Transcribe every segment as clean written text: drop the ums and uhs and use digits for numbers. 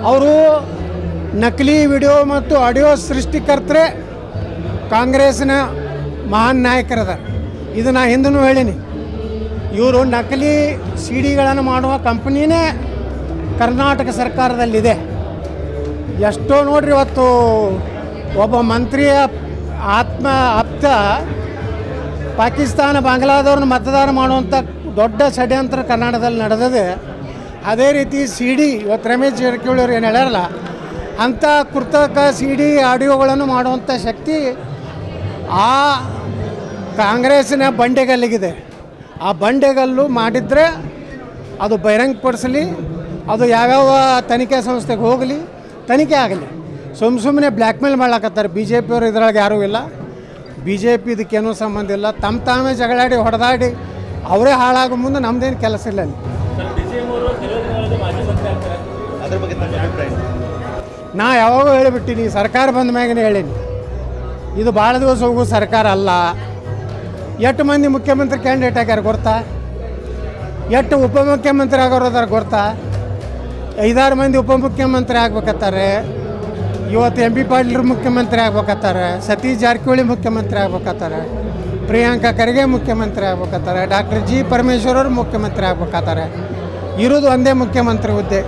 ಅವರು ನಕಲಿ ವಿಡಿಯೋ ಮತ್ತು ಆಡಿಯೋ ಸೃಷ್ಟಿಕರ್ತರೆ ಕಾಂಗ್ರೆಸ್ನ ಮಹಾನ್ ನಾಯಕರದ. ಇದು ನಾ ಹಿಂದೂ ಹೇಳೀನಿ. ಇವರು ನಕಲಿ ಸಿ ಡಿಗಳನ್ನು ಮಾಡುವ ಕಂಪ್ನಿನೇ ಕರ್ನಾಟಕ ಸರ್ಕಾರದಲ್ಲಿದೆ. ಎಷ್ಟೋ ನೋಡ್ರಿ, ಇವತ್ತು ಒಬ್ಬ ಮಂತ್ರಿಯ ಆಪ್ತ ಪಾಕಿಸ್ತಾನ ಬಾಂಗ್ಲಾದವ್ರನ್ನ ಮತದಾನ ಮಾಡುವಂಥ ದೊಡ್ಡ ಷಡ್ಯಂತ್ರ ಕರ್ನಾಟಕದಲ್ಲಿ ನಡೆದಿದೆ. ಅದೇ ರೀತಿ ಸಿ ಡಿ, ಇವತ್ತು ರಮೇಶ್ ಜಾರಕಿಹೊಳಿ ಅವ್ರು ಏನು ಹೇಳ್ಯಾರಲ್ಲ, ಅಂಥ ಕೃತಕ ಸಿ ಡಿ ಆಡಿಯೋಗಳನ್ನು ಮಾಡುವಂಥ ಶಕ್ತಿ ಆ ಕಾಂಗ್ರೆಸ್ಸಿನ ಬಂಡೆಗಲ್ಲಿಗಿದೆ. ಆ ಬಂಡೆಗಲ್ಲು ಮಾಡಿದರೆ ಅದು ಬಹಿರಂಗಪಡಿಸಲಿ, ಅದು ಯಾವ್ಯಾವ ತನಿಖೆ ಸಂಸ್ಥೆಗೆ ಹೋಗಲಿ, ತನಿಖೆ ಆಗಲಿ. ಸುಮ್ಮನೆ ಬ್ಲ್ಯಾಕ್ ಮೇಲ್ ಮಾಡ್ಲಾಕತ್ತಾರೆ. ಬಿ ಜೆ ಪಿಯವರು ಇದ್ರೊಳಗೆ ಯಾರೂ ಇಲ್ಲ. ಬಿ ಜೆ ಪಿ ಇದಕ್ಕೇನೂ ಸಂಬಂಧ ಇಲ್ಲ. ತಾವೇ ಜಗಳಾಡಿ ಹೊಡೆದಾಡಿ ಅವರೇ ಹಾಳಾಗೋ ಮುಂದೆ ನಮ್ಮದೇನು ಕೆಲಸ ಇಲ್ಲ ಅಲ್ಲಿ. ನಾ ಯಾವಾಗೂ ಹೇಳಿಬಿಟ್ಟಿನಿ, ಸರ್ಕಾರ ಬಂದ ಮ್ಯಾಗನೇ ಹೇಳೀನಿ, ಇದು ಭಾಳ ದಿವಸ ಹೋಗೋ ಸರ್ಕಾರ ಅಲ್ಲ. ಎಷ್ಟು ಮಂದಿ ಮುಖ್ಯಮಂತ್ರಿ ಕ್ಯಾಂಡಿಡೇಟ್ ಆಗ್ಯಾರ ಗೊತ್ತಾ? ಎಷ್ಟು ಉಪಮುಖ್ಯಮಂತ್ರಿ ಆಗೋರು ಅದಾರ ಗೊತ್ತಾ? 5-6 ಮಂದಿ ಉಪಮುಖ್ಯಮಂತ್ರಿ ಆಗ್ಬೇಕತ್ತಾರೆ. ಇವತ್ತು ಎಂ ಬಿ ಪಾಟೀಲ್ ಮುಖ್ಯಮಂತ್ರಿ ಆಗ್ಬೇಕತ್ತಾರೆ, ಸತೀಶ್ ಜಾರಕಿಹೊಳಿ ಮುಖ್ಯಮಂತ್ರಿ ಆಗ್ಬೇಕತ್ತಾರೆ, ಪ್ರಿಯಾಂಕಾ ಖರ್ಗೆ ಮುಖ್ಯಮಂತ್ರಿ ಆಗ್ಬೇಕತ್ತಾರೆ, ಡಾಕ್ಟರ್ ಜಿ ಪರಮೇಶ್ವರ್ ಅವರು ಮುಖ್ಯಮಂತ್ರಿ ಆಗ್ಬೇಕತ್ತಾರೆ. ಇರೋದು ಒಂದೇ ಮುಖ್ಯಮಂತ್ರಿ ಹುದ್ದೆ,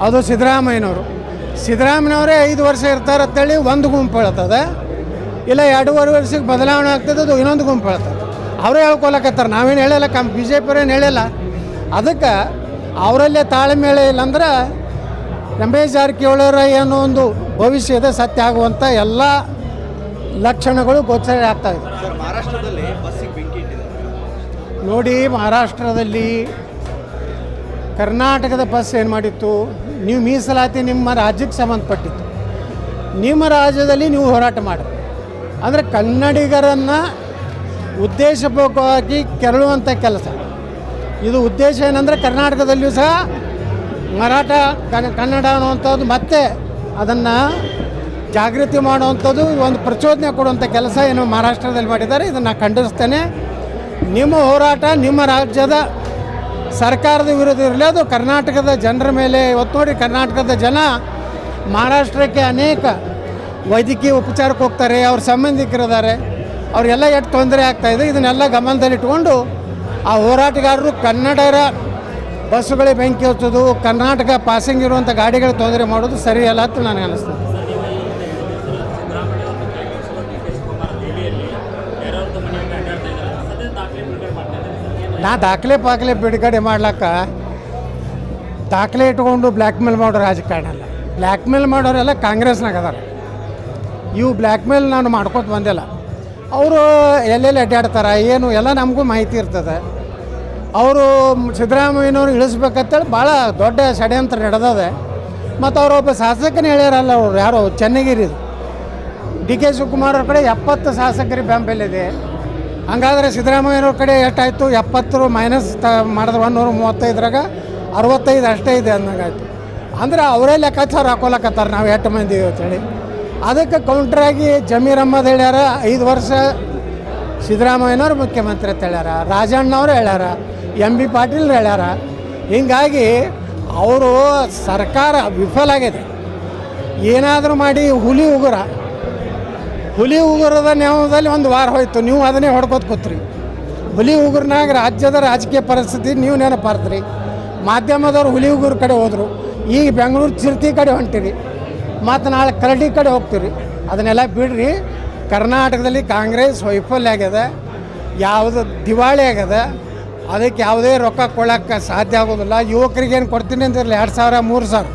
ಅದು ಸಿದ್ದರಾಮಯ್ಯನವರು. ಸಿದ್ದರಾಮಯ್ಯನವರೇ 5 ವರ್ಷ ಇರ್ತಾರೆ ಅಂತೇಳಿ ಒಂದು ಗುಂಪು ಹೇಳ್ತದೆ, ಇಲ್ಲ 2.5 ವರ್ಷಕ್ಕೆ ಬದಲಾವಣೆ ಆಗ್ತದೆ, ಅದು ಇನ್ನೊಂದು ಗುಂಪು ಹೇಳ್ತದೆ. ಅವರೇ ಹೇಳ್ಕೊಳಕತ್ತಾರೆ, ನಾವೇನು ಹೇಳಿಲ್ಲ, ಬಿ ಜೆ ಪಿಯವ್ರೇನು ಹೇಳಿಲ್ಲ. ಅದಕ್ಕೆ ಅವರಲ್ಲೇ ತಾಳ್ಮೇಳೆ ಇಲ್ಲಾಂದ್ರೆ ರಮೇಶ್ ಜಾರಕಿಹೊಳಿಯವರ ಏನೋ ಒಂದು ಭವಿಷ್ಯದ ಸತ್ಯ ಆಗುವಂಥ ಎಲ್ಲ ಲಕ್ಷಣಗಳು ಗೋಚರ ಆಗ್ತಾಯಿದೆ. ನೋಡಿ, ಮಹಾರಾಷ್ಟ್ರದಲ್ಲಿ ಕರ್ನಾಟಕದ ಬಸ್ ಏನು ಮಾಡಿತ್ತು, ನೀವು ಮೀಸಲಾತಿ ನಿಮ್ಮ ರಾಜ್ಯಕ್ಕೆ ಸಂಬಂಧಪಟ್ಟಿತ್ತು, ನಿಮ್ಮ ರಾಜ್ಯದಲ್ಲಿ ನೀವು ಹೋರಾಟ ಮಾಡಿ. ಅಂದರೆ ಕನ್ನಡಿಗರನ್ನು ಉದ್ದೇಶಪೂರ್ವಕವಾಗಿ ಕೆರಳುವಂಥ ಕೆಲಸ ಇದು. ಉದ್ದೇಶ ಏನಂದರೆ ಕರ್ನಾಟಕದಲ್ಲಿಯೂ ಸಹ ಮರಾಠ ಕನ್ನಡ ಅನ್ನುವಂಥದ್ದು ಮತ್ತೆ ಅದನ್ನು ಜಾಗೃತಿ ಮಾಡುವಂಥದ್ದು, ಒಂದು ಪ್ರಚೋದನೆ ಕೊಡುವಂಥ ಕೆಲಸ ಏನು ಮಹಾರಾಷ್ಟ್ರದಲ್ಲಿ ಮಾಡಿದ್ದಾರೆ. ಇದನ್ನು ಖಂಡಿಸ್ತೇನೆ. ನಿಮ್ಮ ಹೋರಾಟ ನಿಮ್ಮ ರಾಜ್ಯದ ಸರ್ಕಾರದ ವಿರುದ್ಧ ಇರಲಿ, ಅದು ಕರ್ನಾಟಕದ ಜನರ ಮೇಲೆ. ಇವತ್ತು ನೋಡಿ, ಕರ್ನಾಟಕದ ಜನ ಮಹಾರಾಷ್ಟ್ರಕ್ಕೆ ಅನೇಕ ವೈದ್ಯಕೀಯ ಉಪಚಾರಕ್ಕೆ ಹೋಗ್ತಾರೆ, ಅವ್ರ ಸಂಬಂಧಿಕರಿದ್ದಾರೆ, ಅವರೆಲ್ಲ ಎಷ್ಟು ತೊಂದರೆ ಆಗ್ತಾಯಿದೆ. ಇದನ್ನೆಲ್ಲ ಗಮನದಲ್ಲಿಟ್ಕೊಂಡು ಆ ಹೋರಾಟಗಾರರು ಕನ್ನಡರ ಬಸ್ಸುಗಳಿಗೆ ಬೆಂಕಿ ಹಚ್ಚೋದು, ಕರ್ನಾಟಕ ಪಾಸಿಂಗ್ ಇರುವಂಥ ಗಾಡಿಗಳು ತೊಂದರೆ ಮಾಡೋದು ಸರಿಯಲ್ಲ ಅಂತ ನನಗೆ ಅನ್ನಿಸ್ತದೆ. ನಾ ದಾಖಲೆ ಬಿಡುಗಡೆ ಮಾಡ್ಲಕ್ಕ ದಾಖಲೆ ಇಟ್ಕೊಂಡು ಬ್ಲ್ಯಾಕ್ ಮೇಲ್ ಮಾಡೋ ರಾಜಕಾರಣ ಅಲ್ಲ. ಬ್ಲ್ಯಾಕ್ ಮೇಲ್ ಮಾಡೋರೆಲ್ಲ ಕಾಂಗ್ರೆಸ್ನಾಗ ಅದಾರ. ಇವು ಬ್ಲ್ಯಾಕ್ ಮೇಲ್ ನಾನು ಮಾಡ್ಕೊತ ಬಂದಿಲ್ಲ. ಅವರು ಎಲ್ಲೆಲ್ಲಿ ಅಡ್ಡಾಡ್ತಾರೆ ಏನು ಎಲ್ಲ ನಮಗೂ ಮಾಹಿತಿ ಇರ್ತದೆ. ಅವರು ಸಿದ್ದರಾಮಯ್ಯನವ್ರು ಇಳಿಸ್ಬೇಕಂತೇಳಿ ಭಾಳ ದೊಡ್ಡ ಷಡ್ಯಂತ್ರ ನಡೆದದೆ. ಮತ್ತು ಅವರೊಬ್ಬ ಶಾಸಕನೇ ಹೇಳ್ಯಾರಲ್ಲ, ಅವರು ಯಾರೋ ಚೆನ್ನಗಿರಿದು ಡಿ ಕೆ ಶಿವಕುಮಾರ್ ಅವ್ರ ಕಡೆ 70 ಶಾಸಕರಿಗೆ ಬೆಂಬಲ ಇದೆ. ಹಂಗಾದರೆ ಸಿದ್ದರಾಮಯ್ಯನವ್ರ ಕಡೆ ಎಷ್ಟಾಯಿತು? 70 ಮೈನಸ್ ಮಾಡಿದ್ರೆ 135ರಾಗ 65 ಅಷ್ಟೇ ಇದೆ ಅನ್ನಂಗಾಯ್ತು. ಅಂದ್ರೆ ಅವರೇ ಲೆಕ್ಕಾಚಾರ ಹಾಕೊಳಕತ್ತಾರೆ ನಾವು ಎಷ್ಟು ಮಂದಿ ಅಂತೇಳಿ. ಅದಕ್ಕೆ ಕೌಂಟ್ರಾಗಿ ಜಮೀರ್ ಅಹ್ಮದ್ ಹೇಳ್ಯಾರ 5 ವರ್ಷ ಸಿದ್ದರಾಮಯ್ಯನವ್ರು ಮುಖ್ಯಮಂತ್ರಿ ಅಂತ ಹೇಳ್ಯಾರ, ರಾಜಣ್ಣವ್ರು ಹೇಳ್ಯಾರ, ಎಂ ಬಿ ಪಾಟೀಲ್ ಹೇಳ್ಯಾರ. ಹೀಗಾಗಿ ಅವರು ಸರ್ಕಾರ ವಿಫಲ ಆಗಿದೆ. ಏನಾದರೂ ಮಾಡಿ ಹುಲಿ ಉಗುರದ ನ್ಯಾಯದಲ್ಲಿ 1 ವಾರ ಹೋಯ್ತು, ನೀವು ಅದನ್ನೇ ಹೊಡ್ಕೋತ ಕೂತ್ರಿ. ಹುಲಿ ಉಗುರ್ನಾಗ ರಾಜ್ಯದ ರಾಜಕೀಯ ಪರಿಸ್ಥಿತಿ ನೀವು ನೆನಪಾರ್ತ್ರಿ. ಮಾಧ್ಯಮದವ್ರು ಹುಲಿ ಉಗುರು ಕಡೆ ಹೋದರು, ಈಗ ಬೆಂಗಳೂರು ಚಿರತೆ ಕಡೆ ಹೊಂಟಿರಿ, ಮತ್ತು ನಾಳೆ ಕರಡಿ ಕಡೆ ಹೋಗ್ತೀರಿ. ಅದನ್ನೆಲ್ಲ ಬಿಡ್ರಿ. ಕರ್ನಾಟಕದಲ್ಲಿ ಕಾಂಗ್ರೆಸ್ ವೈಫಲ್ಯ ಆಗ್ಯದ, ಯಾವುದು ದಿವಾಳಿ ಆಗ್ಯದ. ಅದಕ್ಕೆ ಯಾವುದೇ ರೊಕ್ಕ ಕೊಡೋಕ್ಕೆ ಸಾಧ್ಯ ಆಗೋದಿಲ್ಲ. ಯುವಕರಿಗೇನು ಕೊಡ್ತೀನಿ ಅಂತಿರಲಿ 2,000 3,000,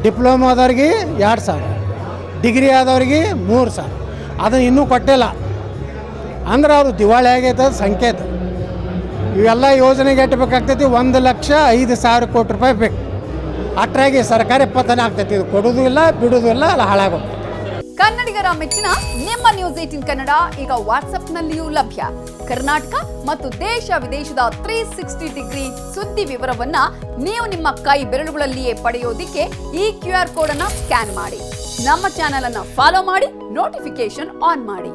ಡಿಪ್ಲೊಮಾದವ್ರಿಗೆ 2,000, ಡಿಗ್ರಿ ಆದವ್ರಿಗೆ 3,000, ಅದನ್ನು ಇನ್ನೂ ಕೊಟ್ಟಿಲ್ಲ. ಅಂದ್ರೆ ಅವರು ದಿವಾಳಿ ಆಗೈತೆ ಸಂಕೇತ. ಇವೆಲ್ಲ ಯೋಜನೆಗೆ ಎಟ್ಟಬೇಕಾಗ್ತೈತಿ 1,05,000 ಕೋಟಿ ರೂಪಾಯಿ ಬೇಕು. ಅಟ್ರಾಗಿ ಸರ್ಕಾರಿ ಪತನ ಆಗ್ತೈತಿ. ಇದು ಕೊಡೋದು ಇಲ್ಲ, ಬಿಡೋದು ಇಲ್ಲ, ಅಲ್ಲಿ ಹಾಳಾಗೋಗ್ತದೆ. ಕನ್ನಡಿಗರ ಮೆಚ್ಚಿನ ನಿಮ್ಮ ನ್ಯೂಸ್ 18 ಕನ್ನಡ ಈಗ ವಾಟ್ಸ್ಆಪ್ನಲ್ಲಿಯೂ ಲಭ್ಯ. ಕರ್ನಾಟಕ ಮತ್ತು ದೇಶ ವಿದೇಶದ 360 ಡಿಗ್ರಿ ಸುದ್ದಿ ವಿವರವನ್ನ ನೀವು ನಿಮ್ಮ ಕೈ ಬೆರಳುಗಳಲ್ಲಿಯೇ ಪಡೆಯೋದಿಕ್ಕೆ ಈ QR ಕೋಡ್ ಅನ್ನು ಸ್ಕ್ಯಾನ್ ಮಾಡಿ. ನಮ್ಮ ಚಾನೆಲ್ ಅನ್ನು ಫಾಲೋ ಮಾಡಿ, ನೋಟಿಫಿಕೇಶನ್ ಆನ್ ಮಾಡಿ.